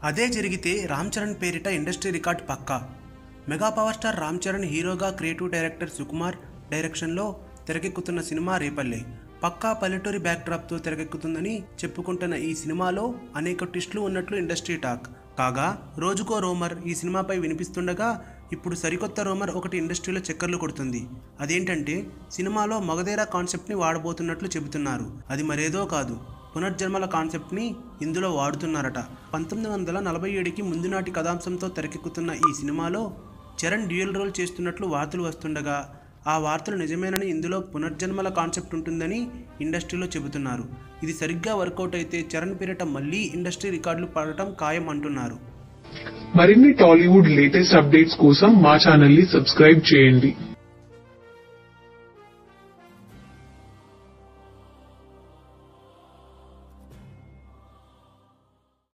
అదే జరిగితే రామ్ చరణ్ పేరిట ఇండస్ట్రీ రికార్డ్ పక్కా. Mega power star Ram Charan హీరోగా క్రియేటివ్ డైరెక్టర్ సుకుమార్ డైరెక్షన్లో తెరకెక్కుతున్న సినిమా రేపల్లె. పక్కా పల్లెటూరి బ్యాక్డ్రాప్తో తెరకెక్కుతుందని చెప్పుకుంటున్న ఈ సినిమాలో అనేక ట్విస్టులు ఉన్నట్లు ఇండస్ట్రీ టాక్. కాగా రోజుకో రూమర్ ఈ సినిమాపై వినిపిస్తుండగా ఇప్పుడు సరికొత్త రూమర్ ఒకటి ఇండస్ట్రీలో చక్కర్లు కొడుతుంది. అదేంటంటే సినిమాలో మగధీర కాన్సెప్ట్ని వాడబోతున్నట్లు చెబుతున్నారు. అది మరేదో కాదు, పునర్జన్మల కాన్సెప్ట్ని ఇందులో వాడుతున్నారట. 1947కి ముందు నాటి కథాంశంతో తెరకెక్కుతున్న ఈ సినిమాలో చరణ్ డ్యూయల్ రోల్ చేస్తున్నట్లు వార్తలు వస్తుండగా ఆ వార్తలు నిజమేనని ఇందులో పునర్జన్మల కాన్సెప్ట్ ఉంటుందని ఇండస్ట్రీలో చెబుతున్నారు. ఇది సరిగ్గా వర్కౌట్ అయితే చరణ్ పేరిట మళ్ళీ ఇండస్ట్రీ రికార్డులు పడటం ఖాయం అంటున్నారు. మరిన్ని టాలీవుడ్ లేటెస్ట్ అప్డేట్స్ కోసం మా ఛానల్ ని సబ్స్క్రైబ్ చేయండి.